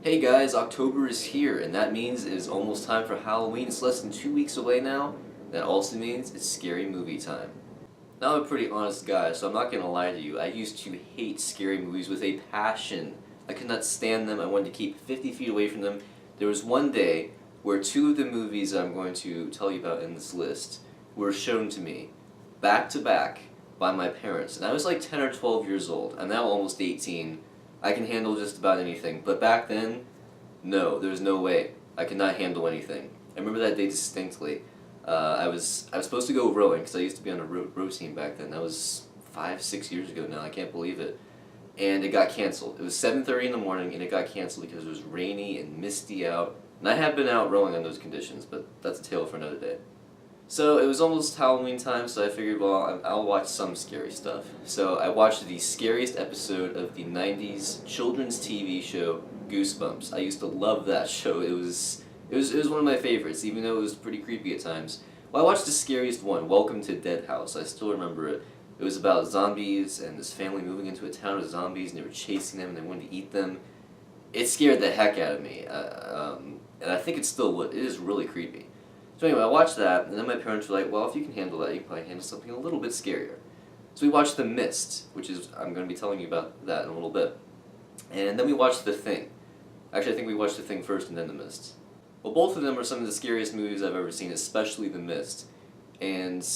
Hey guys, October is here, and that means it is almost time for Halloween. It's less than 2 weeks away now. That also means it's scary movie time. Now I'm a pretty honest guy, so I'm not gonna lie to you. I used to hate scary movies with a passion. I could not stand them. I wanted to keep 50 feet away from them. There was one day where two of the movies I'm going to tell you about in this list were shown to me, back to back, by my parents. And I was like 10 or 12 years old. I'm now almost 18. I can handle just about anything. But back then, no, there's no way. I could not handle anything. I remember that day distinctly. I was supposed to go rowing because I used to be on a row team back then. That was 5-6 years ago now. I can't believe it. And it got canceled. It was 7:30 in the morning, and it got canceled because it was rainy and misty out. And I have been out rowing on those conditions, but that's a tale for another day. So it was almost Halloween time, so I figured, well, I'll watch some scary stuff. So I watched the scariest episode of the 90s children's TV show, Goosebumps. I used to love that show. It was one of my favorites, even though it was pretty creepy at times. Well, I watched the scariest one, Welcome to Dead House. I still remember it. It was about zombies and this family moving into a town of zombies, and they were chasing them and they wanted to eat them. It scared the heck out of me, and I think it still would. It is really creepy. So anyway, I watched that, and then my parents were like, well, if you can handle that, you can probably handle something a little bit scarier. So we watched The Mist, which is, I'm going to be telling you about that in a little bit. And then we watched The Thing. Actually, I think we watched The Thing first and then The Mist. Well, both of them are some of the scariest movies I've ever seen, especially The Mist. And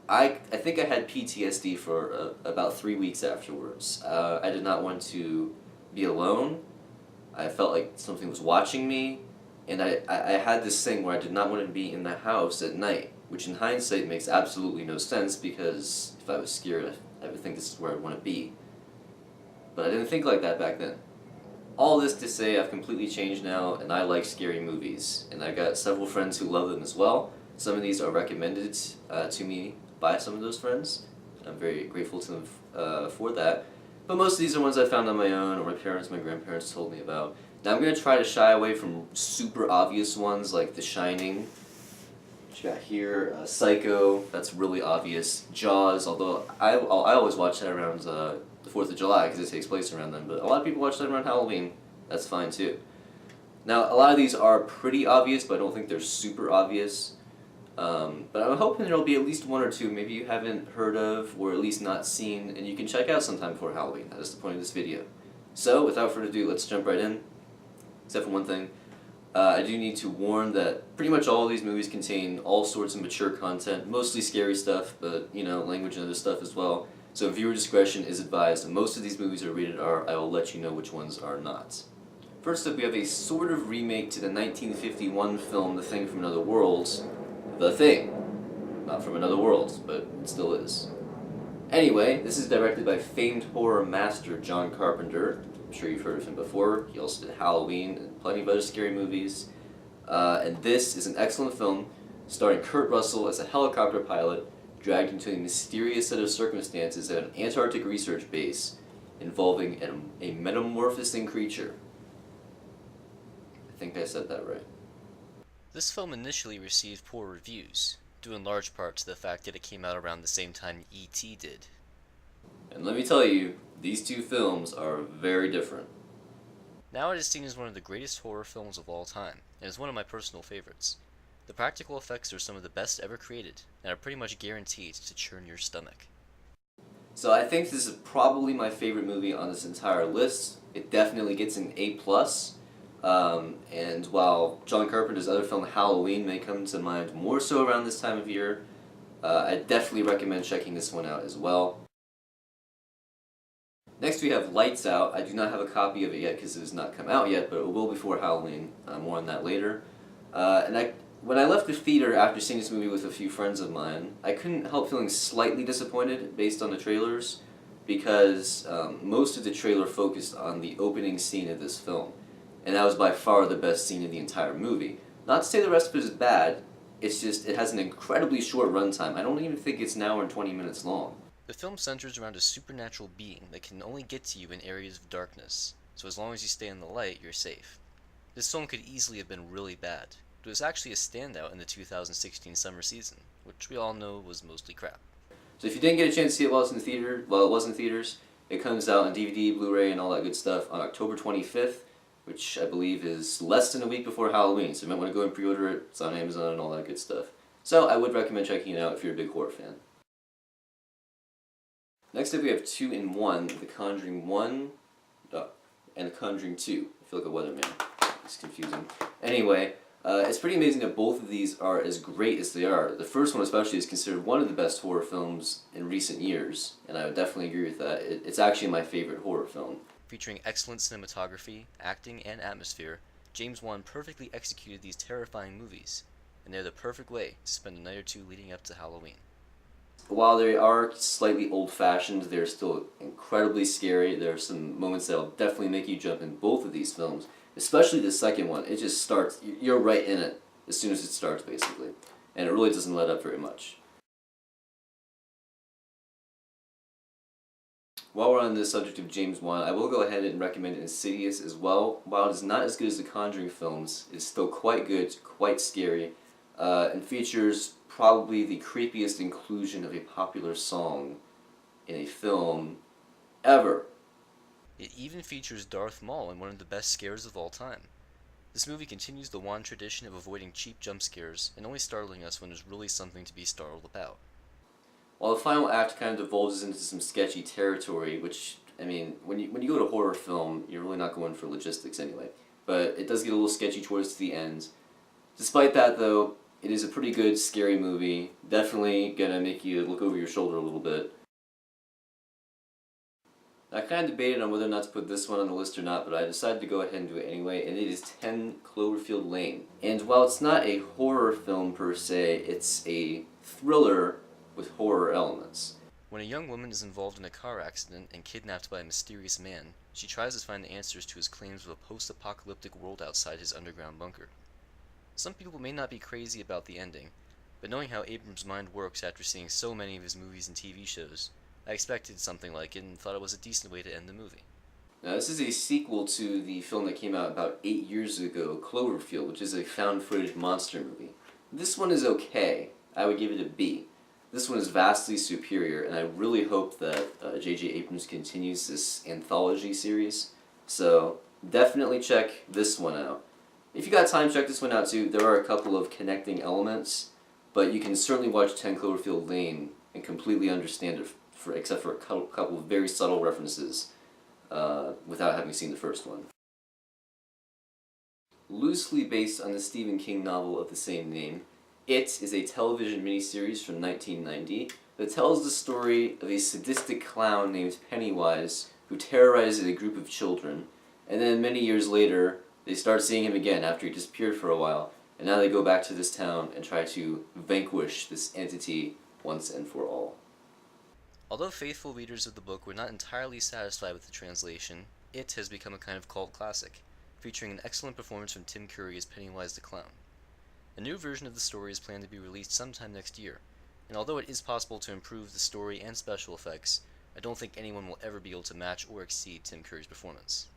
I think I had PTSD for about 3 weeks afterwards. I did not want to be alone. I felt like something was watching me. And I had this thing where I did not want to be in the house at night, which in hindsight makes absolutely no sense because if I was scared, I would think this is where I'd want to be. But I didn't think like that back then. All this to say, I've completely changed now, and I like scary movies. And I got several friends who love them as well. Some of these are recommended to me by some of those friends. I'm very grateful to them for that. But most of these are ones I found on my own, or my parents, my grandparents told me about. Now I'm going to try to shy away from super obvious ones like The Shining, which you got here, Psycho, that's really obvious, Jaws, although I always watch that around the 4th of July because it takes place around then, but a lot of people watch that around Halloween, that's fine too. Now a lot of these are pretty obvious, but I don't think they're super obvious, but I'm hoping there'll be at least one or two maybe you haven't heard of or at least not seen, and you can check out sometime before Halloween. That is the point of this video. So without further ado, let's jump right in. Except for one thing, I do need to warn that pretty much all of these movies contain all sorts of mature content, mostly scary stuff, but, you know, language and other stuff as well. So viewer discretion is advised, and most of these movies are rated R. I will let you know which ones are not. First up, we have a sort of remake to the 1951 film The Thing from Another World. The Thing. Not from another world, but it still is. Anyway, this is directed by famed horror master John Carpenter. I'm sure you've heard of him before. He also did Halloween and plenty of other scary movies. And this is an excellent film starring Kurt Russell as a helicopter pilot dragged into a mysterious set of circumstances at an Antarctic research base involving a metamorphosing creature. I think I said that right. This film initially received poor reviews, due in large part to the fact that it came out around the same time E.T. did. And let me tell you, these two films are very different. Now it is seen as one of the greatest horror films of all time, and is one of my personal favorites. The practical effects are some of the best ever created, and are pretty much guaranteed to churn your stomach. So I think this is probably my favorite movie on this entire list. It definitely gets an A+. And while John Carpenter's other film, Halloween, may come to mind more so around this time of year, I definitely recommend checking this one out as well. Next we have Lights Out. I do not have a copy of it yet because it has not come out yet, but it will before Halloween. More on that later. When I left the theater after seeing this movie with a few friends of mine, I couldn't help feeling slightly disappointed based on the trailers because most of the trailer focused on the opening scene of this film. And that was by far the best scene in the entire movie. Not to say the rest of it is bad, it's just it has an incredibly short runtime. I don't even think it's an hour and 20 minutes long. The film centers around a supernatural being that can only get to you in areas of darkness, so as long as you stay in the light, you're safe. This film could easily have been really bad, but it was actually a standout in the 2016 summer season, which we all know was mostly crap. So if you didn't get a chance to see it while it was in theaters, it comes out on DVD, Blu-ray, and all that good stuff on October 25th. which I believe is less than a week before Halloween, so you might want to go and pre-order it. It's on Amazon and all that good stuff. So I would recommend checking it out if you're a big horror fan. Next up we have 2 in 1, The Conjuring 1 and The Conjuring 2. I feel like a weatherman. It's confusing. Anyway, it's pretty amazing that both of these are as great as they are. The first one especially is considered one of the best horror films in recent years, and I would definitely agree with that. It's actually my favorite horror film. Featuring excellent cinematography, acting, and atmosphere, James Wan perfectly executed these terrifying movies, and they're the perfect way to spend a night or two leading up to Halloween. While they are slightly old-fashioned, they're still incredibly scary. There are some moments that'll definitely make you jump in both of these films, especially the second one. It just starts, you're right in it as soon as it starts, basically, and it really doesn't let up very much. While we're on the subject of James Wan, I will go ahead and recommend Insidious as well. While it is not as good as the Conjuring films, it's still quite good, quite scary, and features probably the creepiest inclusion of a popular song in a film ever. It even features Darth Maul in one of the best scares of all time. This movie continues the Wan tradition of avoiding cheap jump scares and only startling us when there's really something to be startled about. While the final act kind of divulges into some sketchy territory, which, I mean, when you go to horror film, you're really not going for logistics anyway. But it does get a little sketchy towards the end. Despite that, though, it is a pretty good, scary movie. Definitely gonna make you look over your shoulder a little bit. I kind of debated on whether or not to put this one on the list or not, but I decided to go ahead and do it anyway, and it is 10 Cloverfield Lane. And while it's not a horror film per se, it's a thriller with horror elements. When a young woman is involved in a car accident and kidnapped by a mysterious man, she tries to find the answers to his claims of a post-apocalyptic world outside his underground bunker. Some people may not be crazy about the ending, but knowing how Abrams' mind works after seeing so many of his movies and TV shows, I expected something like it and thought it was a decent way to end the movie. Now, this is a sequel to the film that came out about 8 years ago, Cloverfield, which is a found-footage monster movie. This one is okay. I would give it a B. This one is vastly superior, and I really hope that J.J. Abrams continues this anthology series. So, definitely check this one out. If you got time, check this one out too. There are a couple of connecting elements, but you can certainly watch 10 Cloverfield Lane and completely understand it, except for a couple of very subtle references, without having seen the first one. Loosely based on the Stephen King novel of the same name, It is a television miniseries from 1990 that tells the story of a sadistic clown named Pennywise who terrorizes a group of children, and then many years later, they start seeing him again after he disappeared for a while, and now they go back to this town and try to vanquish this entity once and for all. Although faithful readers of the book were not entirely satisfied with the translation, It has become a kind of cult classic, featuring an excellent performance from Tim Curry as Pennywise the Clown. A new version of the story is planned to be released sometime next year, and although it is possible to improve the story and special effects, I don't think anyone will ever be able to match or exceed Tim Curry's performance.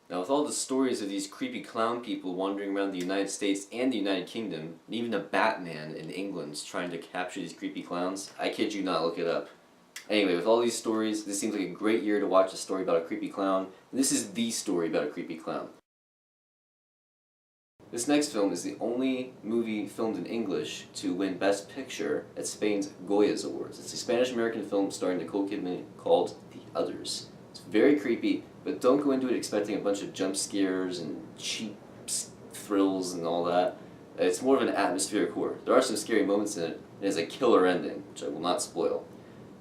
Now, with all the stories of these creepy clown people wandering around the United States and the United Kingdom, and even a Batman in England trying to capture these creepy clowns, I kid you not, look it up. Anyway, with all these stories, this seems like a great year to watch a story about a creepy clown, and this is the story about a creepy clown. This next film is the only movie filmed in English to win Best Picture at Spain's Goya's Awards. It's a Spanish-American film starring Nicole Kidman called The Others. It's very creepy, but don't go into it expecting a bunch of jump scares and cheap thrills and all that. It's more of an atmospheric horror. There are some scary moments in it, and it has a killer ending, which I will not spoil.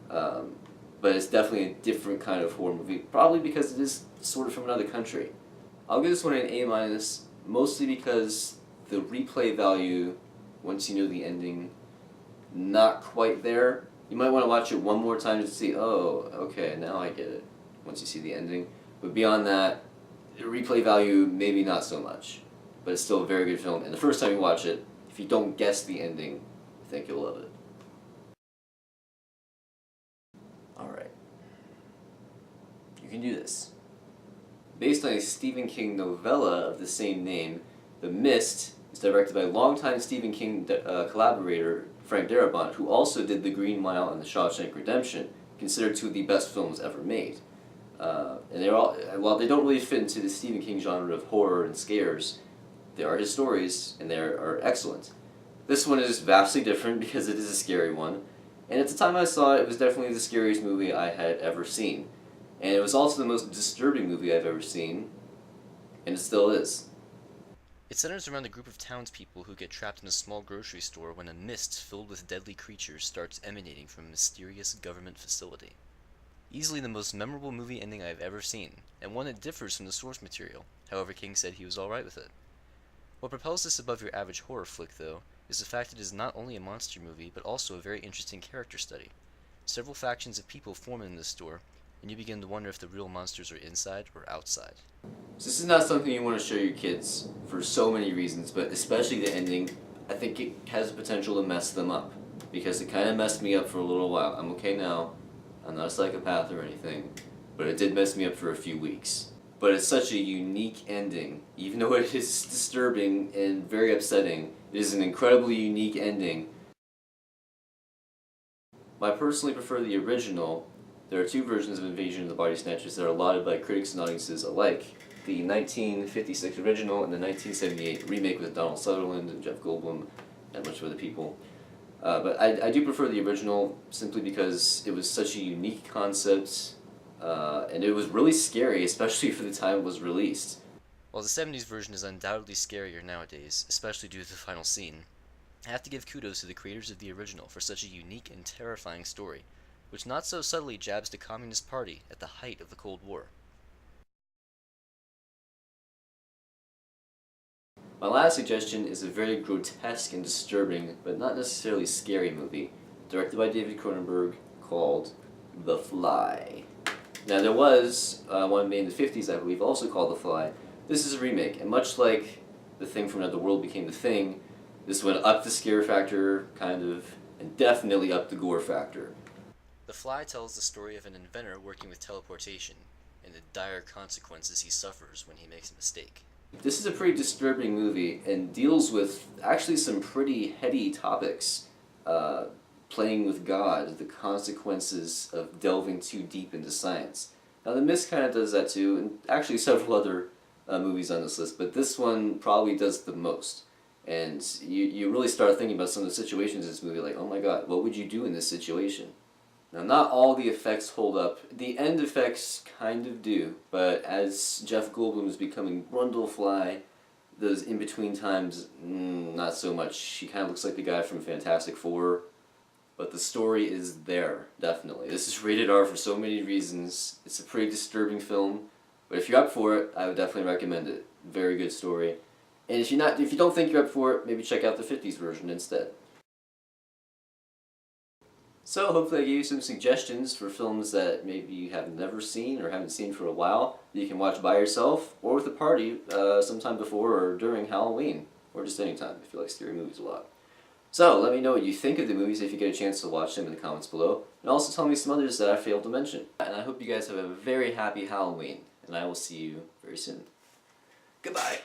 But it's definitely a different kind of horror movie, probably because it is sort of from another country. I'll give this one an A-, mostly because the replay value, once you know the ending, not quite there. You might want to watch it one more time to see, oh, okay, now I get it, once you see the ending. But beyond that, the replay value, maybe not so much. But it's still a very good film, and the first time you watch it, if you don't guess the ending, I think you'll love it. Alright. You can do this. Based on a Stephen King novella of the same name, The Mist is directed by longtime Stephen King collaborator Frank Darabont, who also did The Green Mile and The Shawshank Redemption, considered two of the best films ever made. And they're all, while they don't really fit into the Stephen King genre of horror and scares, they are his stories, and they are excellent. This one is vastly different because it is a scary one, and at the time I saw it, it was definitely the scariest movie I had ever seen. And it was also the most disturbing movie I've ever seen, and it still is. It centers around a group of townspeople who get trapped in a small grocery store when a mist filled with deadly creatures starts emanating from a mysterious government facility. Easily the most memorable movie ending I have ever seen, and one that differs from the source material. However, King said he was alright with it. What propels this above your average horror flick, though, is the fact it is not only a monster movie, but also a very interesting character study. Several factions of people form in this store, and you begin to wonder if the real monsters are inside or outside. So this is not something you want to show your kids for so many reasons, but especially the ending. I think it has the potential to mess them up, because it kind of messed me up for a little while. I'm okay now. I'm not a psychopath or anything, but it did mess me up for a few weeks. But it's such a unique ending. Even though it is disturbing and very upsetting, it is an incredibly unique ending. I personally prefer the original. There are two versions of Invasion of the Body Snatchers that are lauded by critics and audiences alike. The 1956 original and the 1978 remake with Donald Sutherland and Jeff Goldblum and a bunch of other people. But I do prefer the original simply because it was such a unique concept, and it was really scary, especially for the time it was released. While the 70s version is undoubtedly scarier nowadays, especially due to the final scene, I have to give kudos to the creators of the original for such a unique and terrifying story, which not so subtly jabs the Communist Party at the height of the Cold War. My last suggestion is a very grotesque and disturbing, but not necessarily scary movie, directed by David Cronenberg, called The Fly. Now there was one made in the 50s, I believe, also called The Fly. This is a remake, and much like The Thing from Another World became The Thing, this went up the scare factor, kind of, and definitely up the gore factor. The Fly tells the story of an inventor working with teleportation, and the dire consequences he suffers when he makes a mistake. This is a pretty disturbing movie and deals with actually some pretty heady topics. Playing with God, the consequences of delving too deep into science. Now The Mist kind of does that too, and actually several other movies on this list, but this one probably does the most. And you really start thinking about some of the situations in this movie, like, oh my god, what would you do in this situation? Now, not all the effects hold up. The end effects kind of do, but as Jeff Goldblum is becoming Brundlefly, those in-between times, not so much. He kind of looks like the guy from Fantastic Four, but the story is there, definitely. This is rated R for so many reasons. It's a pretty disturbing film, but if you're up for it, I would definitely recommend it. Very good story. And if you don't think you're up for it, maybe check out the 50s version instead. So hopefully I gave you some suggestions for films that maybe you have never seen or haven't seen for a while that you can watch by yourself or with a party sometime before or during Halloween, or just any time if you like scary movies a lot. So let me know what you think of the movies if you get a chance to watch them in the comments below, and also tell me some others that I failed to mention. And I hope you guys have a very happy Halloween, and I will see you very soon. Goodbye.